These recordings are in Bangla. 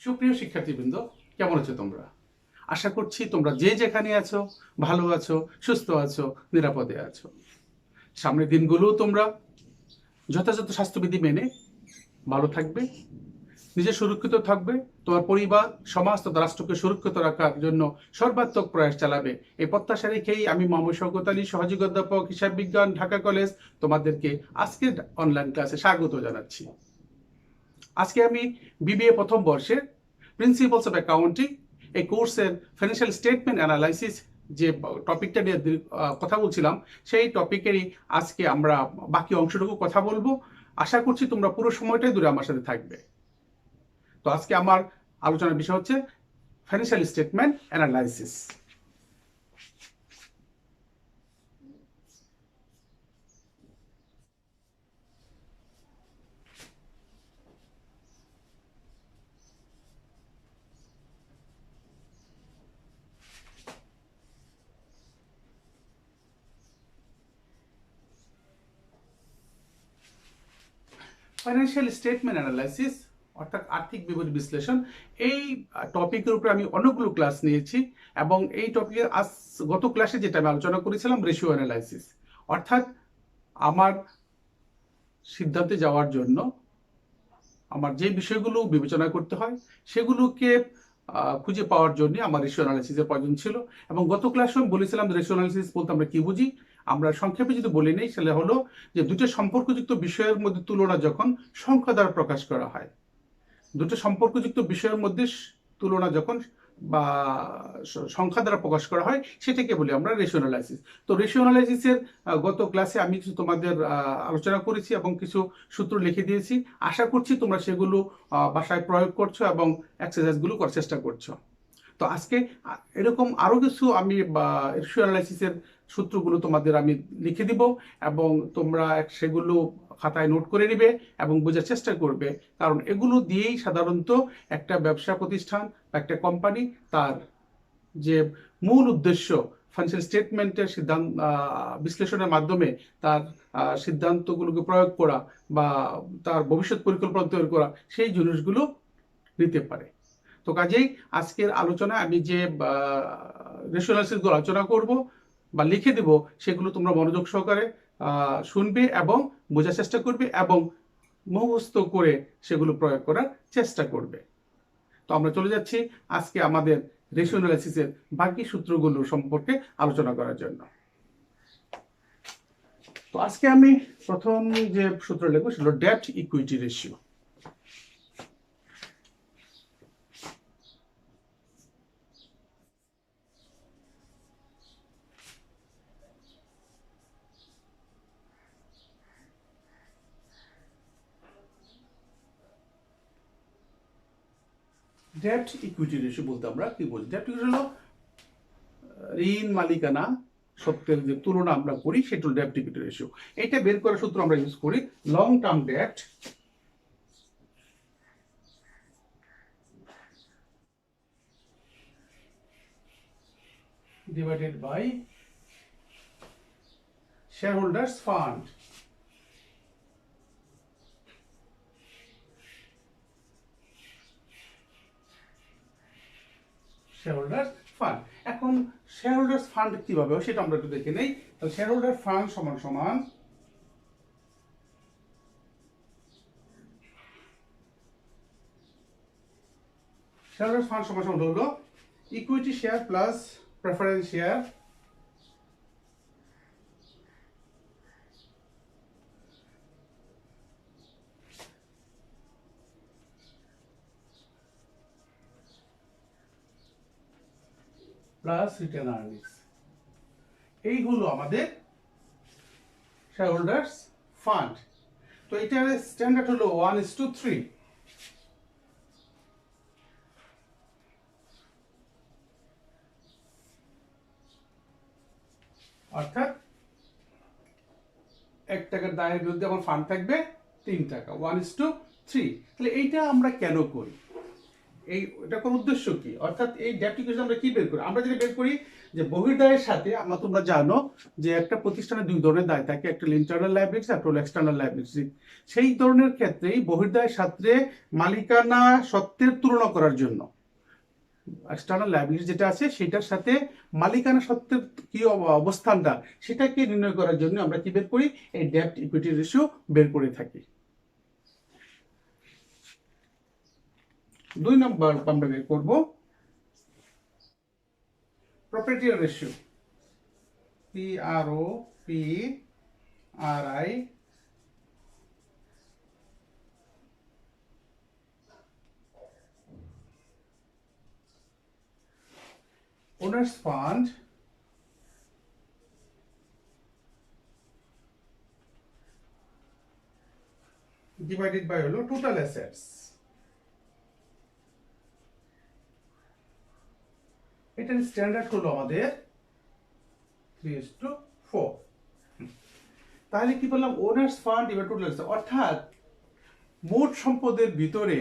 সুপ্রিয় শিক্ষার্থীবৃন্দ, কেমন আছো তোমরা? আশা করছি তোমরা যে যেখানে আছো ভালো আছো, সুস্থ আছো, নিরাপদে আছো। সামনের দিনগুলোও তোমরা যথাযথ স্বাস্থ্যবিধি মেনে ভালো থাকবে, নিজে সুরক্ষিত থাকবে, তোমার পরিবার, সমাজ তথা রাষ্ট্রকে সুরক্ষিত রাখার জন্য সর্বাত্মক প্রয়াস চালাবে। এই প্রত্যাশা রেখেই আমি মোহাম্মদ শওকত আলী, সহযোগী অধ্যাপক, হিসাব বিজ্ঞান, ঢাকা কলেজ, তোমাদেরকে আজকের অনলাইন ক্লাসে স্বাগত জানাচ্ছি। আজকে আমি বিবিএ প্রথম বর্ষের প্রিন্সিপালস অফ অ্যাকাউন্টিং এই কোর্সের ফাইন্যান্সিয়াল স্টেটমেন্ট অ্যানালাইসিস যে টপিকটা নিয়ে কথা বলছিলাম, সেই টপিকেরই আজকে আমরা বাকি অংশটুকু কথা বলবো। আশা করছি তোমরা পুরো সময়টাই ধরে আমার সাথে থাকবে। তো আজকে আমার আলোচনার বিষয় হচ্ছে financial statement analysis. Financial statement analysis অর্থাৎ আর্থিক বিবরণী বিশ্লেষণ, এই টপিকের উপরে আমি অনেকগুলো ক্লাস নিয়েছি এবং এই টপিকে গত ক্লাসে যেটা আমি আলোচনা করেছিলাম রেশিও অ্যানালাইসিস, অর্থাৎ আমার সিদ্ধান্তে যাওয়ার জন্য আমার যে বিষয়গুলো বিবেচনা করতে হয় সেগুলোকে খুঁজে পাওয়ার জন্য আমার রেশিও অ্যানালাইসিসের প্রয়োজন ছিল। এবং গত ক্লাসে আমি বলেছিলাম রেশিও অ্যানালাইসিস বলতে আমরা কি বুঝি। আমরা সংক্ষেপে যদি বলি নেই, সেটা হলো যে দুটো সম্পর্কযুক্ত বিষয়ের মধ্যে তুলনা যখন সংখ্যা দ্বারা প্রকাশ করা হয়, দুটো সম্পর্কযুক্ত বিষয়ের মধ্যে তুলনা যখন বা সংখ্যা দ্বারা প্রকাশ করা হয়, সেটাকে বলি আমরা রেশিও অ্যানালাইসিস। তো রেশিও অ্যানালাইসিসের গত ক্লাসে আমি কিছু তোমাদের আলোচনা করেছি এবং কিছু সূত্র লিখে দিয়েছি। আশা করছি তোমরা সেগুলো বাসায় প্রয়োগ করছো এবং এক্সারসাইজগুলো করার চেষ্টা করছো। তো আজকে এরকম আরো কিছু আমি রেশিও অ্যানালাইসিসের সূত্রগুলো তোমাদের আমি লিখে দিব এবং তোমরা সেগুলো খাতায় নোট করে নিবে এবং বোঝার চেষ্টা করবে, কারণ এগুলো দিয়েই সাধারণত একটা ব্যবসা প্রতিষ্ঠান বা একটা কোম্পানি তার যে মূল উদ্দেশ্য ফাইন্যান্সিয়াল স্টেটমেন্টের সিদ্ধান্ত বিশ্লেষণের মাধ্যমে তার সিদ্ধান্তগুলোকে প্রয়োগ করা বা তার ভবিষ্যৎ পরিকল্পনা তৈরি করা, সেই জিনিসগুলো নিতে পারে। তো কাজেই আজকের আলোচনায় আমি যে রেশিও অ্যানালাইসিসগুলো আলোচনা করব বা লিখে দেব, সেগুলো তোমরা মনোযোগ সহকারে শুনবে এবং বোঝার চেষ্টা করবে এবং মুখস্থ করে সেগুলো প্রয়োগ করার চেষ্টা করবে। তো আমরা চলে যাচ্ছি আজকে আমাদের রেশিও অ্যানালাইসিসের বাকি সূত্রগুলো সম্পর্কে আলোচনা করার জন্য। তো আজকে আমি প্রথম যে সূত্র লিখবো সেটা হলো debt equity ratio. Debt equity ratio বলতে আমরা কি বলি? ডেট ইকুইটি হলো ঋণ মালিকানা সত্যের যে তুলনা আমরা করি, সেটা হলো ডেট ইকুইটি রেশিও। এটা বের করার সূত্র আমরা ইউজ করি long term debt divided by shareholders fund. Shareholders fund. এখন শেয়ারহোল্ডার্স ফান্ড কিভাবে হয় সেটা আমরা একটু দেখে নেই। তাহলে শেয়ারহোল্ডার ফান্ড সমান সমান শেয়ারহোল্ডার ফান্ড সমান সমান হলো equity share plus preference share plus written earnings. এই হলো আমাদের শেয়ারহোল্ডার্স ফান্ড। তো এটার স্ট্যান্ডার্ড হলো 1:3। অর্থাৎ 1 টাকার দায়ের বিরুদ্ধে আমার ফান্ড থাকবে 3 টাকা, 1:3। তাহলে এইটা আমরা কেন করি? এই এটা কোন উদ্দেশ্য কি, অর্থাৎ এই ডেপ্ট ইকুইটি আমরা কি বের করি, আমরা যেটা বের করি যে বহির্দায়ের সাথে তোমরা জানো যে একটা প্রতিষ্ঠানে দুই ধরনের দায় থাকে, একটা ইন্টারনাল লায়াবিলিটি আর একটা এক্সটার্নাল লায়াবিলিটি। সেই ধরনের ক্ষেত্রেই বহির্দায়ের সাথে মালিকানা সত্ত্বের তুলনা করার জন্য এক্সটার্নাল লায়াবিলিটি যেটা আছে সেটার সাথে মালিকানা সত্ত্বের কি অবস্থানটা সেটাকে নির্ণয় করার জন্য আমরা কি বের করি, এই ডেপ্ট ইকুইটি রেশিও বের করে থাকি। 2 নম্বর আমরা বের করব proprietary ratio, PROPRI owners fund divided by হলো টোটাল অ্যাসেটস। এটার স্ট্যান্ডার্ড হলো আমাদের 3:4। তাহলে কি বললাম, owners fund divided total assets, অর্থাৎ মোট সম্পদের ভিতরে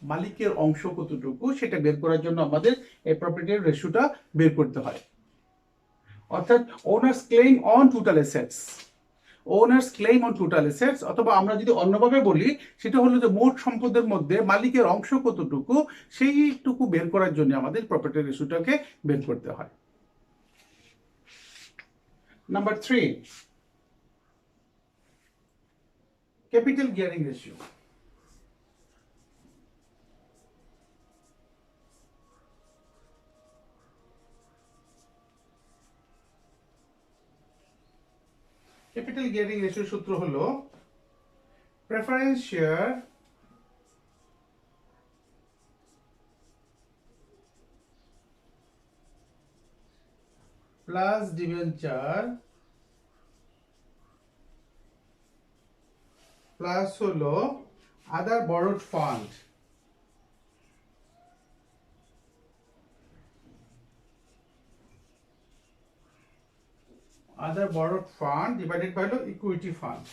মালিকের অংশ কতটুকু সেটা বের করার জন্য আমাদের এই প্রপার্টি রেশিওটা বের করতে হয়। অর্থাৎ owners claim on total assets, owners claim on total assets, অথবা আমরা যদি অন্যভাবে বলি সেটা হলো যে মোট সম্পদের মধ্যে মালিকের অংশ কতটুকু সেইটুকু বের করার জন্য আমাদের প্রপার্টি রেশিওটাকে বের করতে হয়। Number 3, capital gearing ratio. Capital gearing রেশিওর সূত্র হলো preference share plus debenture plus হলো other borrowed fund. other borrowed fund divided by the equity fund.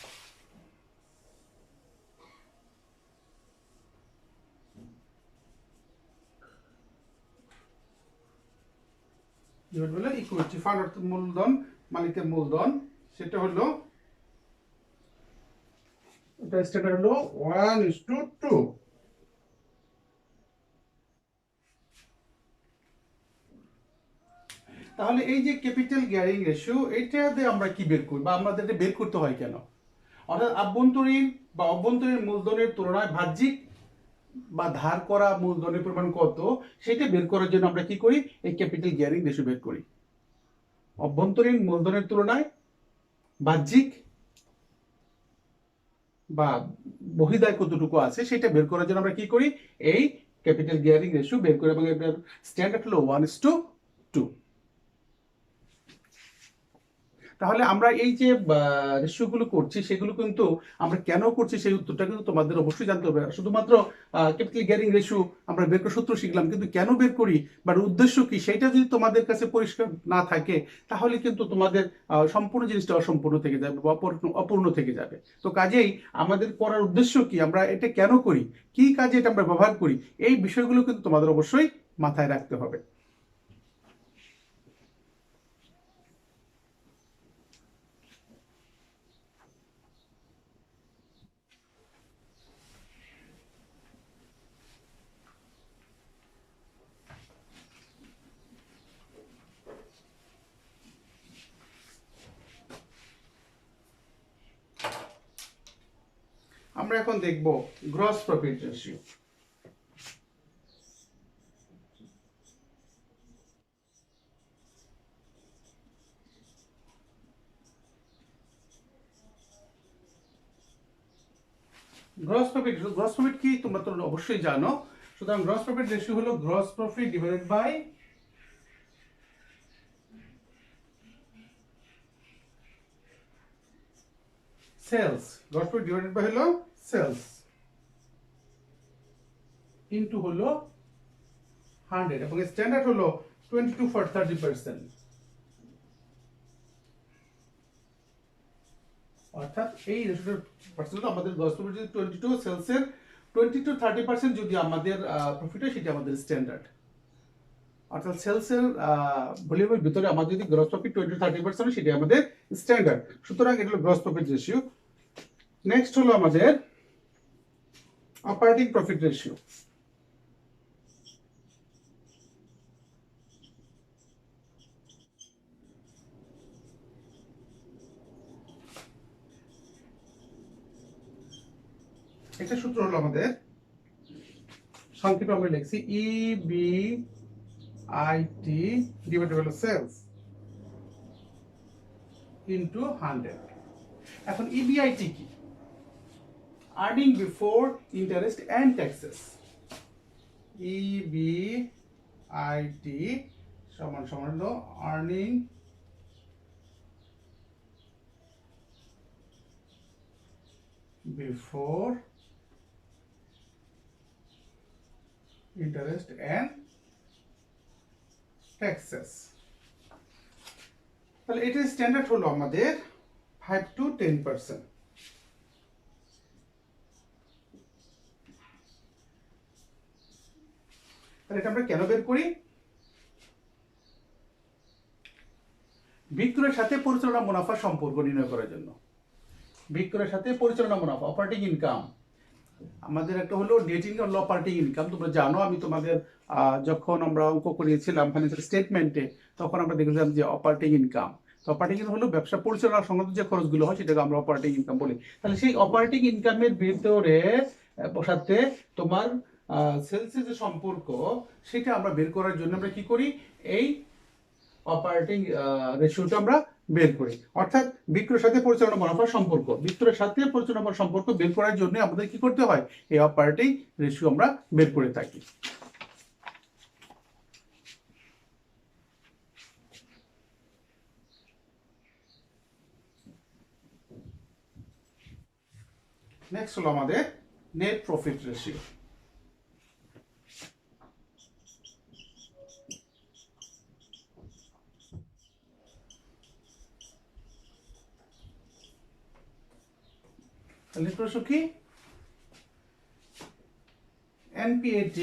divided by the equity fund অর্থাৎ মূলধন, মালিকের মূলধন, সেটা হলো এটা স্ট্যান্ডার্ড হলো 1:2। তাহলে এই যে ক্যাপিটাল গিয়ারিং রেশিও, এটা দিয়ে আমরা কি বের করি বা আমাদের এটা বের করতে হয় কেন, অর্থাৎ আভ্যন্তরীণ বা অভ্যন্তরীণ মূলধনের তুলনায় বাহ্যিক বা ধার করা মূলধনের পরিমাণ কত সেটা বের করার জন্য আমরা কি করি, এই ক্যাপিটাল গিয়ারিং রেশিও বের করি। অভ্যন্তরীণ মূলধনের তুলনায় বাহ্যিক বা বহিদায় কতটুকু আছে সেটা বের করার জন্য আমরা কি করি, এই ক্যাপিটাল গিয়ারিং রেশিও বের করি, এবং এটার স্ট্যান্ডার্ড হলো 1:2। তাহলে আমরা এই যে রেশিওগুলো করছি সেগুলো কিন্তু আমরা কেন করছি সেই উত্তরটা কিন্তু তোমাদের অবশ্যই জানতে হবে। শুধুমাত্র ক্যাপিটাল গিয়ারিং রেশিও আমরা বের করে সূত্র শিখলাম, কিন্তু কেন বের করি বা উদ্দেশ্য কি সেটা যদি তোমাদের কাছে পরিষ্কার না থাকে তাহলে কিন্তু তোমাদের সম্পূর্ণ জিনিসটা অসম্পূর্ণ থেকে যাবে বা অপূর্ণ থেকে যাবে। তো কাজেই আমাদের করার উদ্দেশ্য কি, আমরা এটা কেন করি, কি কাজে এটা আমরা ব্যবহার করি, এই বিষয়গুলো কিন্তু তোমাদের অবশ্যই মাথায় রাখতে হবে। আমরা এখন দেখব gross profit ratio. Gross profit কি তোমরা তো অবশ্যই জানো। সুতরাং গ্রস প্রফিট রেশিও হলো gross profit divided by sales. Gross profit divided by হলো সেলস ইনটু হলো 100, এবং স্ট্যান্ডার্ড হলো 22 for 30%। অর্থাৎ এই রেশিওটার পার্সেন্ট আমাদের গ্রস প্রফিট যদি 22, সেলসের 20 to 30% যদি আমাদের প্রফিট হয় সেটা আমাদের স্ট্যান্ডার্ড। অর্থাৎ সেলসের ভলিউমের ভিতরে আমাদের যদি গ্রস প্রফিট 20-30% হয় সেটা আমাদের স্ট্যান্ডার্ড। সুতরাং এটা হলো গ্রস প্রফিট রেশিও। নেক্সট হলো আমাদের অপারেটিং প্রফিট রেশিও। এটা সূত্র হলো আমাদের, সংক্ষেপে আমরা লিখছি EBIT divided by sales into 100। এখন EBIT কি? Earning before interest and taxes. EBIT সমান সমান হলো earning before interest and taxes. তাহলে এটার স্ট্যান্ডার্ড হলো আমাদের 5 to 10%। তাহলে এটা আমরা কেন বের করি? বিক্রয়ের সাথে পরিচালনা মুনাফা সম্পর্ক নির্ণয় করার জন্য। বিক্রয়ের সাথে পরিচালনা মুনাফা, অপারেটিং ইনকাম। আমাদের একটা হলো নেট ইনকাম, অপারেটিং ইনকাম। তোমরা জানো আমি তোমাদের যখন আমরা অঙ্ক করিয়েছিলাম ফাইন্যান্সিয়াল স্টেটমেন্টে, তখন আমরা দেখেছিলাম যে অপারেটিং ইনকাম। তো অপারেটিং ইনকাম হলো ব্যবসা পরিচালনা সংক্রান্ত যে খরচগুলো হয় সেটাকে আমরা অপারেটিং ইনকাম বলি। তাহলে সেই অপারেটিং ইনকামের ভিতরে সাথে তোমার সেলসের যে সম্পর্ক সেটা আমরা বের করার জন্য আমরা কি করি? এই অপারেটিং রেশিওটা আমরা বের করি। অর্থাৎ বিক্রয়ের সাথে পরিচালনা মুনাফার সম্পর্ক, বিক্রয়ের সাথে পরিচালনা মুনাফার সম্পর্ক বের করার জন্য আমাদের কি করতে হয়? এই অপারেটিং রেশিও আমরা বের করে থাকি। নেক্সট হলো আমাদের net profit ratio. Net ratio কি? NPAT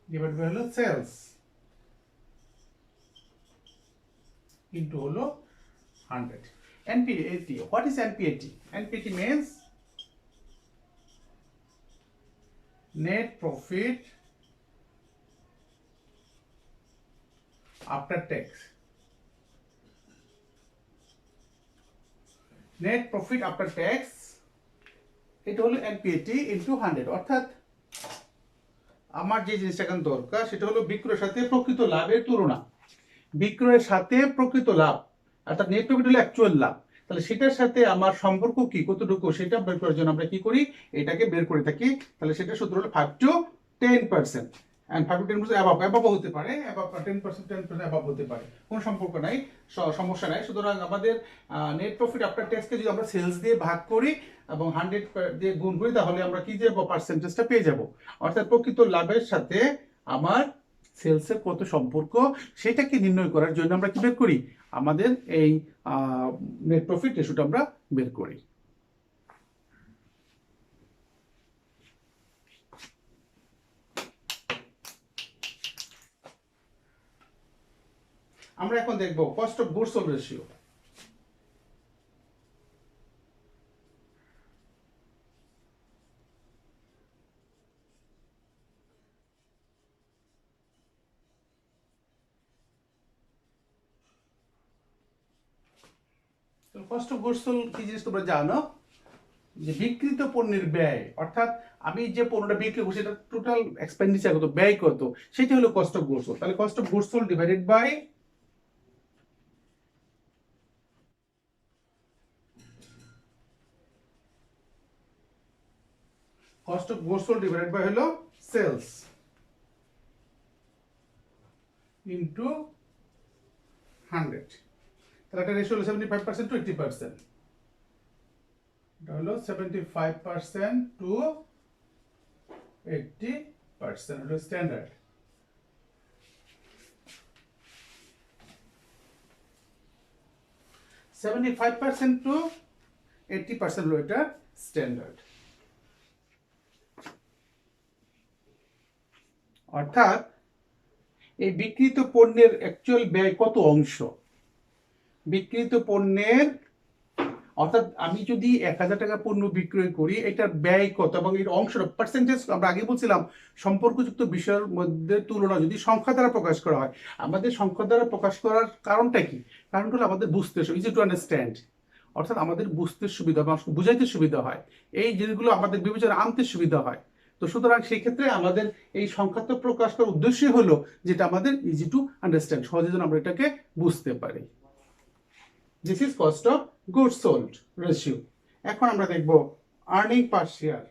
ডিভাইড বাই হলো সেলস ইনটু হলো 100। NPAT, what is NPAT? NPAT means net profit after tax। Net profit after tax এটা হলো NPAT ইনটু 100। অর্থাৎ আমার যে জিনিসটা এখন দরকার সেটা হলো বিক্রয়ের সাথে প্রকৃত লাভের তুলনা। বিক্রয়ের সাথে প্রকৃত লাভ, অর্থাৎ নেট প্রফিট হলো অ্যাকচুয়াল লাভ। তাহলে সেটার সাথে আমার সম্পর্ক কি, কতটুকু, সেটা বের করার জন্য আমরা কি করি? এটাকে বের করে থাকি। তাহলে সেটা সূত্র হলো 5 to 10%। and 5 to 10% অ্যাবাভ হতে পারে, অ্যাবাভ 10% অ্যাবাভ হতে পারে, কোনো সম্পর্ক নাই, সমস্যা নাই। সুতরাং আমাদের নেট প্রফিট আফটার ট্যাক্সকে যদি আমরা সেলস দিয়ে ভাগ করি এবং 100 দিয়ে গুণ করি তাহলে আমরা কি যে পার্সেন্টেজটা পেয়ে যাব। অর্থাৎ প্রকৃত লাভের সাথে আমার সেলসের কত সম্পর্ক সেটাকে নির্ণয় করার জন্য আমরা কি বের করি? আমাদের এই নেট প্রফিট রেশিওটা আমরা বের করি। আমরা এখন দেখব cost of goods sold ratio. Cost of goods sold কি জিনিস তোমরা জানো? যে বিক্রিত পণ্যের ব্যয়, অর্থাৎ আমি যে পণ্যটা বিক্রি করছি সেটা টোটাল এক্সপেন্ডিচার কত, ব্যয় কত, সেটা হলো কস্ট অফ গুডস সোল্ড। তাহলে cost of goods sold divided by cost of goods sold divided by হলো সেলস ইনটু 100। তাহলে একটা রেশিও হলো 75% to 80%। এটা হলো 75% to 80% হলো স্ট্যান্ডার্ড। 75% to 80% হলো এটা স্ট্যান্ডার্ড। অর্থাৎ এই বিক্রিত পণ্যের অ্যাকচুয়াল ব্যয় কত অংশ, বিক্রিত পণ্যের, অর্থাৎ আমি যদি 1000 টাকা পণ্য বিক্রয় করি এটার ব্যয় কত এবং এর অংশটা পার্সেন্টেজ, আমরা আগে বলছিলাম সম্পর্কযুক্ত বিষয়ের মধ্যে তুলনা যদি সংখ্যা দ্বারা প্রকাশ করা হয়, আমাদের সংখ্যা দ্বারা প্রকাশ করার কারণটা কি? কারণটা হলো আমাদের বুঝতে, ইজি টু আন্ডারস্ট্যান্ড, অর্থাৎ আমাদের বুঝতে সুবিধা, মানুষকে বুঝাইতে সুবিধা হয়, এই জিনিসগুলো আমাদের বিবেচনা আনতে সুবিধা হয়। তো সুতরাং সেই ক্ষেত্রে আমাদের এই সংখ্যাত্মক প্রকাশ করার উদ্দেশ্যই হলো যেটা আমাদের ইজি টু আন্ডারস্ট্যান্ড, সহজে যেন আমরা এটাকে বুঝতে পারি। This is cost of goods sold ratio. এখন আমরা দেখব earning per share.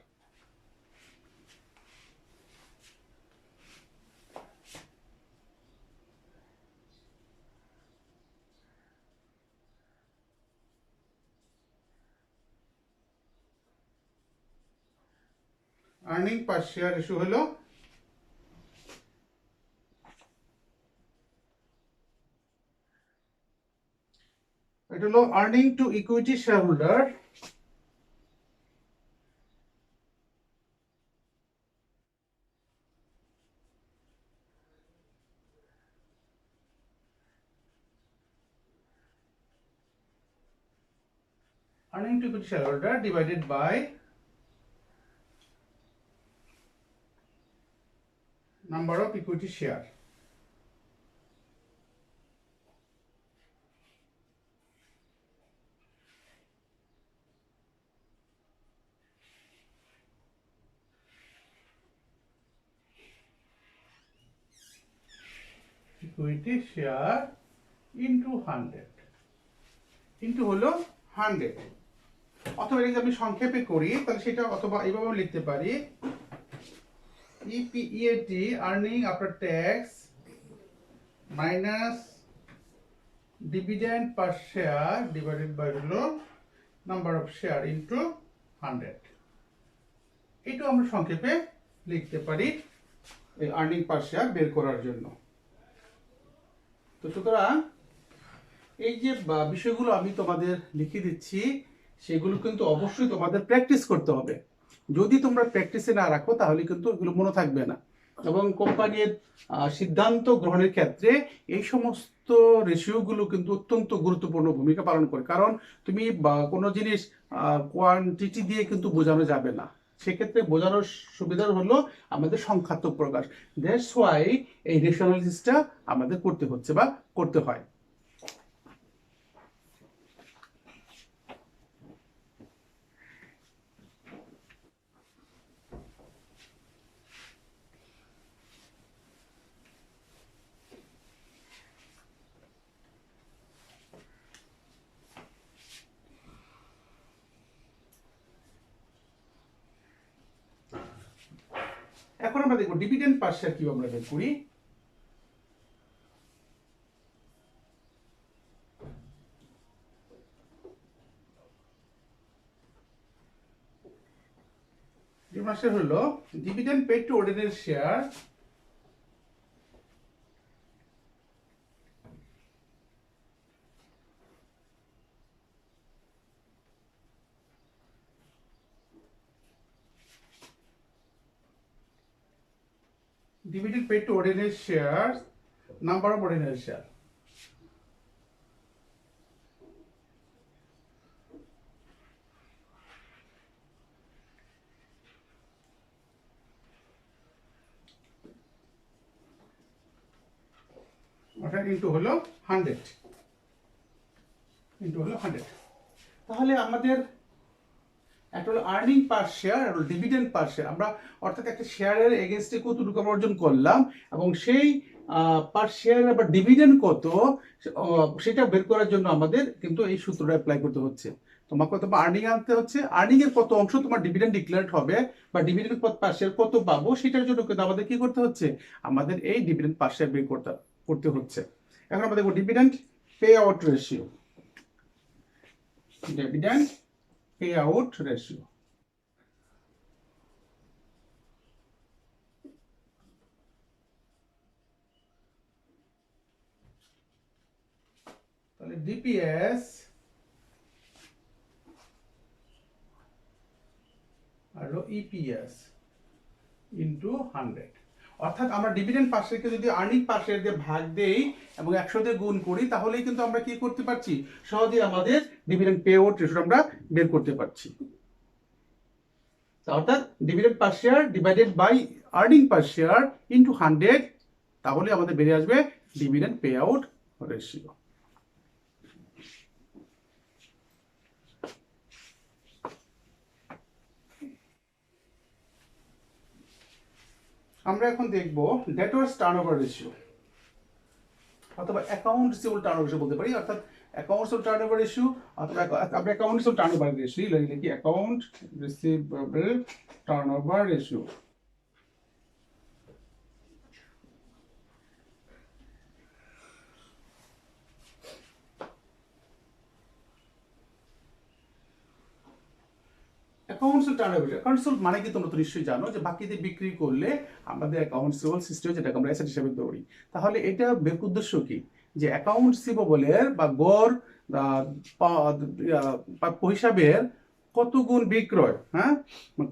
earning per share ratio হলো এটা হলো earning to equity shareholder divided by number of equity share. Equity share into 100 into হলো 100, অথবা যদি আমি সংক্ষেপে করি তাহলে সেটা অথবা এইভাবে লিখতে পারি EPEAT earning after tax minus dividend per share divided by হলো number of share into 100, এটা আমরা সংক্ষেপে লিখতে পারি এই earning per share বের করার জন্য। তো সুতরাং এই যে বিষয়গুলো আমি তোমাদের লিখে দিচ্ছি সেগুলো কিন্তু অবশ্যই তোমাদের প্র্যাকটিস করতে হবে, যদি তোমরা প্র্যাকটিসে না রাখো তাহলে কিন্তু এগুলো মনে থাকবে না, এবং কোম্পানির সিদ্ধান্ত গ্রহণের ক্ষেত্রে এই সমস্ত রেশিওগুলো কিন্তু অত্যন্ত গুরুত্বপূর্ণ ভূমিকা পালন করে, কারণ তুমি কোনো জিনিস কোয়ান্টিটি দিয়ে কিন্তু বোঝানো যাবে না, সেক্ষেত্রে বোঝানোর সুবিধার হলো আমাদের সংখ্যাত্মক প্রকাশ। দ্যাটস ওয়াই এই রেশিও অ্যানালিসিসটা আমাদের করতে হচ্ছে বা করতে হয়। এখন আমরা দেখব ডিভিডেন্ড পার শেয়ার কিভাবে আমরা বের করি। ডিভিডেন্ড হলো dividend paid to ordinary share dividend paid to ordinary shares, number of ordinary share. অর্থাৎ ইনটু হলো 100, ইনটু হলো 100। তাহলে আমাদের একটা হলো আর্নিং পার শেয়ার আর ডিভিডেন্ড পার শেয়ার, আমরা অর্থাৎ একটা শেয়ারের এগেইনস্টে কতটুকু অর্জন করলাম এবং সেই পার শেয়ার বা ডিভিডেন্ড কত সেটা বের করার জন্য আমাদের কিন্তু এই সূত্রটা অ্যাপ্লাই করতে হচ্ছে। তোমাকে কত আর্নিং আনতে হচ্ছে, আর্নিং এর কত অংশ তোমার ডিভিডেন্ড ডিক্লেয়ার্ড হবে বা ডিভিডেন্ড পার শেয়ার কত পাবো সেটার জন্য কিন্তু আমাদের কি করতে হচ্ছে, আমাদের এই ডিভিডেন্ড পার শেয়ার বের করতে হচ্ছে। এখন আমরা দেখব dividend pay out ratio, dividend pay out ratio. তাহলে ডিপিএস ইপিএস ইন্টু 100। অর্থাৎ আমরা ডিভিডেন্ড পার শেয়ারকে যদি আর্নিং পার শেয়ার দিয়ে ভাগ দেই এবং 100 দিয়ে গুণ করি, তাহলেই কিন্তু আমরা কি করতে পারছি, সহজেই আমাদের ডিভিডেন্ড পে আউট রেশিও আমরা বের করতে পারছি। অর্থাৎ dividend per share divided by earning per share into 100, তাহলে আমাদের বেরিয়ে আসবে ডিভিডেন্ড পে আউট রেশিও। আমরা এখন দেখব ডেটর্স টার্নওভার রেশিও অথবা অ্যাকাউন্ট রিসিভেবল টার্নওভার রেশিও বলতে পারি, অর্থাৎ অ্যাকাউন্ট রিসিভেবল টার্নওভার রেশিও অথবা আমরা অ্যাকাউন্ট রিসিভেবল টার্নওভার রেশিও লিখি, account receivable turnover ratio. Accounts turnover, accounts মানে কি তোমরা তো নিশ্চয়ই জানো যে বাকিতে বিক্রি করলে আমাদের অ্যাকাউন্টস সিস্টেম যেটাকে আমরা অ্যাসেট হিসেবে ধরি। তাহলে এটা বের উদ্দেশ্য কি, যে অ্যাকাউন্ট রিসিভেবলের বা গড় হিসাবের কত গুণ বিক্রয়, হ্যাঁ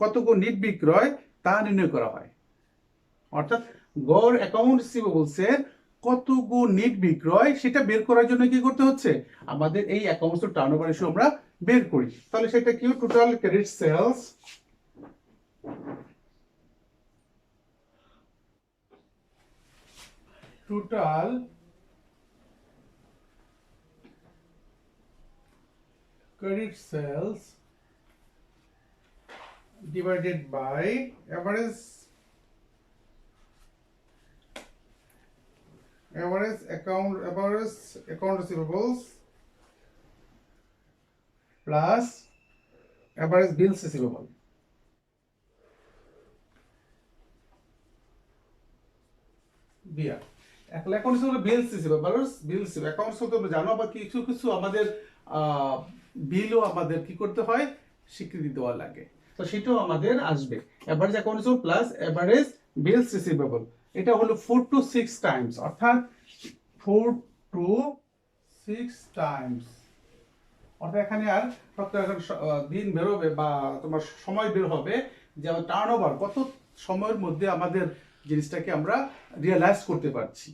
কত গুণ নিট বিক্রয় তা নির্ণয় করা হয়। অর্থাৎ গড় অ্যাকাউন্ট রিসিভেবলসের কত গুণ নিট বিক্রয় সেটা বের করার জন্য কি করতে হচ্ছে, আমাদের এই অ্যাকাউন্টস টার্নওভার রেশিও আমরা বের করি। তাহলে সেটা কি, total credit sales total credit sales divided by average account receivables plus average bills receivable। দিয়া অ্যাকাউন্টস হলো বিলস রিসিভেবল, বিলস অ্যাকাউন্টস তো তোমরা জানো, আবার কিছু কিছু আমাদের বিলও আমাদের কি করতে হয়, স্বীকৃতি দেওয়া লাগে, তো সেটাও আমাদের আসবে। এভারেজ অ্যাকাউন্টস প্লাস এভারেজ বিলস রিসিভেবল, এটা হলো 4 to 6 টাইমস, অর্থাৎ 4 to 6 টাইমস। অর্থাৎ এখানে আর দিন বেরোবে বা তোমার সময় বের হবে যে আমার টার্নওভার কত সময়ের মধ্যে আমাদের জিনিসটাকে আমরা রিয়েলাইজ করতে পারছি।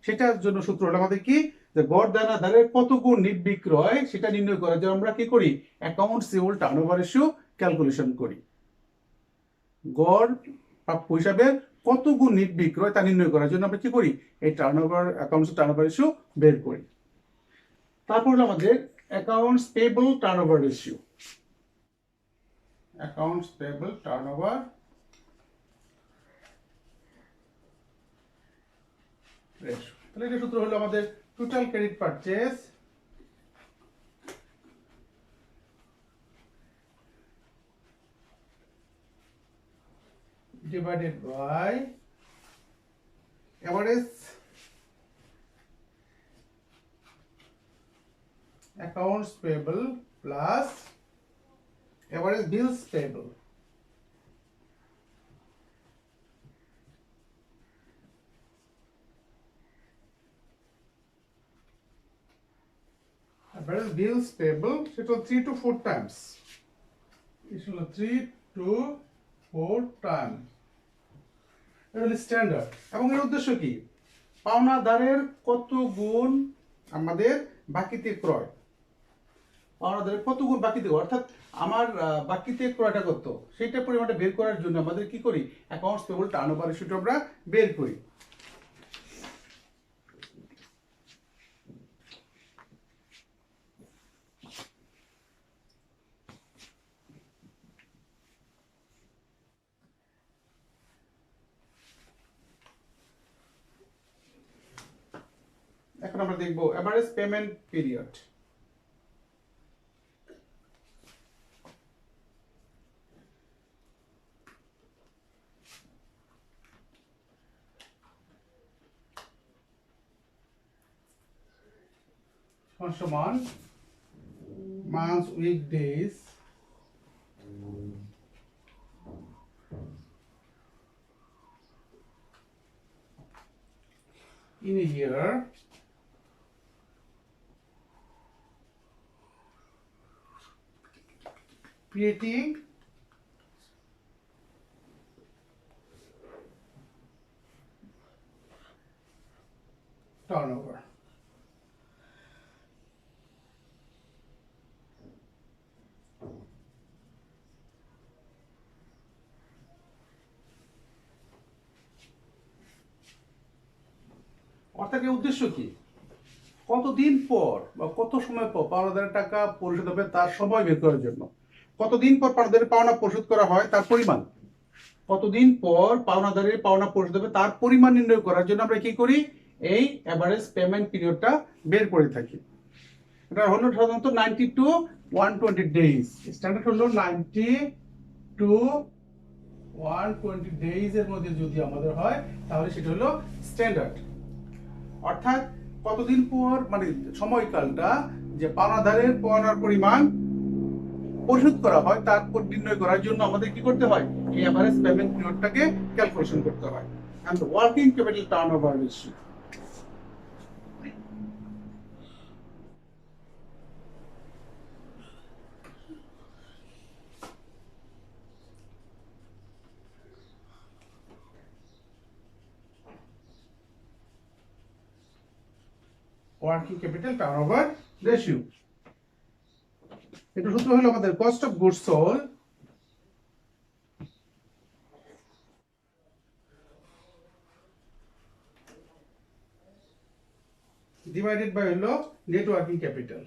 সেটার জন্য সূত্র হলো আমাদের কি, যে গড় দানাদারের কত গুণ নিট বিক্রয় সেটা নির্ণয় করার জন্য আমরা কি করি, account receivable turnover ratio calculation করি। গড় প্রাপ্য হিসাবে কত গুণ নিট বিক্রয় তা নির্ণয় করার জন্য আমরা কি করি, এই টার্নওভার অ্যাকাউন্টস টার্নওভার রেশিও বের করি। তারপর হলো আমাদের accounts payable turnover ratio, accounts payable turnover ratio। তাহলে এটা সূত্র হলো আমাদের total credit purchase divided by average accounts payable plus average bills payable। average bills payable সেটা 3 to 4 times, এটা হলো 3 to 4 times, এটা হলো স্ট্যান্ডার্ড। এবং এর উদ্দেশ্য কি, পাওনাদারের কত গুণ আমাদের বাকিতে ক্রয়, পাওনাদারের কত গুণ বাকিতে, অর্থাৎ আমার বাকিতে ক্রয়টা কত সেইটা পরিমাণটা বের করার জন্য আমাদের কি করি, অ্যাকাউন্টস পেয়েবল টার্নওভার রেশিওটা আমরা বের করি। এখন আমরা দেখব এভারেজ পেমেন্ট পিরিয়ড। সমান months, weekdays in a year creating turnover. অর্থাৎ এর উদ্দেশ্য কি? কতদিন পর বা কত সময় পর পাওনাদারের টাকা পরিশোধ হবে তার সময় বের করার জন্য। কতদিন পর পাওনাদারের পাওনা পরিশোধ করা হয় তার পরিমাণ, কতদিন পর পাওনাদারের পাওনা পরিশোধ হবে তার পরিমাণ নির্ণয় করার জন্য আমরা কি করি, এই এভারেজ পেমেন্ট পিরিয়ডটা বের করে থাকি। এটা হলো সাধারণত 90 to 120 ডেজ। স্ট্যান্ডার্ড হলো 90 to 120 ডেজ এর মধ্যে যদি আমাদের হয় তাহলে সেটা হলো স্ট্যান্ডার্ড। অর্থাৎ কতদিন পর মানে সময়কালটা যে পাওনাদারের পাওনার পরিমাণ পরিশোধ করা হয় তারপর নির্ণয় করার জন্য আমাদের কি করতে হয়, এই এভারেজ পেমেন্ট পিরিয়ডটাকে ক্যালকুলেশন করতে হয়। And working capital turnover ratio. Working capital turnover ratio, এটা সূত্র হলো আমাদের cost of goods sold divided by হলো net working capital.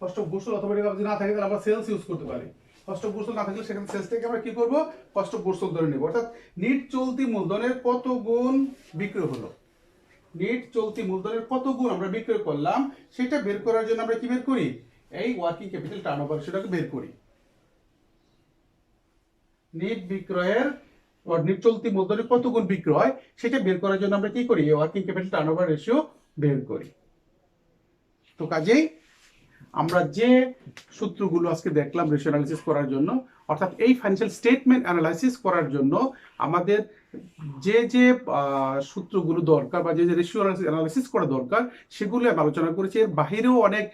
Cost of goods sold অথবা যদি না থাকে তাহলে আমরা সেলস ইউজ করতে পারি। কস্ট অফ গুডস সোল্ড না থাকলে সেখানে সেলস থেকে আমরা কি করব, কস্ট অফ গুডস সোল্ড ধরে নেব। অর্থাৎ নিট চলতি মূলধনের কত গুণ বিক্রয় হলো, নিট চলতি মূলধনের কত গুণ আমরা বিক্রয় করলাম সেটা বের করার জন্য আমরা কি বের করি, এই ওয়ার্কিং ক্যাপিটাল টার্নওভার সেটাকে বের করি। নিট বিক্রয়ের নিট চলতি মূলধনের কত গুণ বিক্রয় সেটা বের করার জন্য আমরা কি করি, ওয়ার্কিং ক্যাপিটাল টার্নওভার রেশিও বের করি। তো কাজেই আমরা যে সূত্রগুলো আজকে দেখলাম রেশিও অ্যানালাইসিস করার জন্য, অর্থাৎ এই ফাইন্যান্সিয়াল স্টেটমেন্ট অ্যানালাইসিস করার জন্য আমাদের যে যে সূত্রগুলো দরকার বা যে যে রেশিও অ্যানালাইসিস করা দরকার সেগুলো আমি আলোচনা করেছি। এর বাহিরেও অনেক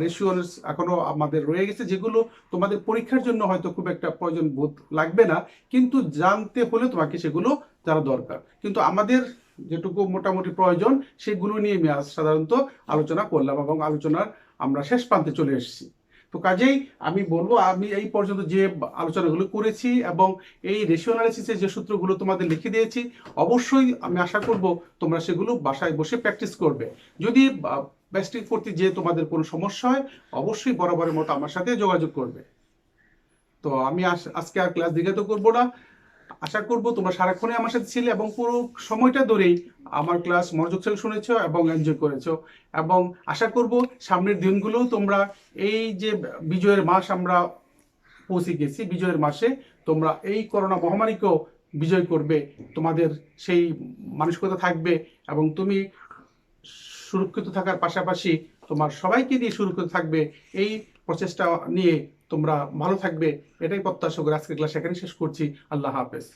রেশিও এখনো আমাদের রয়ে গেছে যেগুলো তোমাদের পরীক্ষার জন্য হয়তো খুব একটা প্রয়োজন বোধ লাগবে না, কিন্তু জানতে হলে তোমাকে সেগুলো জানা দরকার। কিন্তু আমাদের যেটুকু মোটামুটি প্রয়োজন সেগুলো নিয়ে আমি আজ সাধারণত আলোচনা করলাম এবং আলোচনার আমরা শেষ প্রান্তে চলে এসেছি। তো কাজেই আমি বলবো আমি এই পর্যন্ত যে আলোচনাগুলো করেছি এবং এই রেশিও অ্যানালিসিসের যে সূত্রগুলো তোমাদের লিখে দিয়েছি অবশ্যই আমি আশা করব তোমরা সেগুলো বাসায় বসে প্র্যাকটিস করবে। যদি প্র্যাকটিস করতে যে তোমাদের কোনো সমস্যা হয় অবশ্যই বরাবরের মতো আমার সাথে যোগাযোগ করবে। তো আমি আজকে আর ক্লাস দীর্ঘায়িত করবো না, আশা করব তোমরা সারাক্ষণই আমার সাথে ছিলে এবং পুরো সময়টা ধরেই আমার ক্লাস মনোযোগ সহকারে শুনেছো এবং এনজয় করেছো। এবং আশা করব সামনের দিনগুলোও তোমরা এই যে বিজয়ের মাস আমরা পৌঁছে গেছি, বিজয়ের মাসে তোমরা এই করোনা মহামারীকেও বিজয় করবে, তোমাদের সেই মানসিকতা থাকবে এবং তুমি সুরক্ষিত থাকার পাশাপাশি তোমার সবাইকে নিয়ে সুরক্ষিত থাকবে, এই প্রচেষ্টা নিয়ে তোমরা ভালো থাকবে। এটাই প্রত্যাশা করে আজকের ক্লাস এখানে শেষ করছি। আল্লাহ হাফেজ।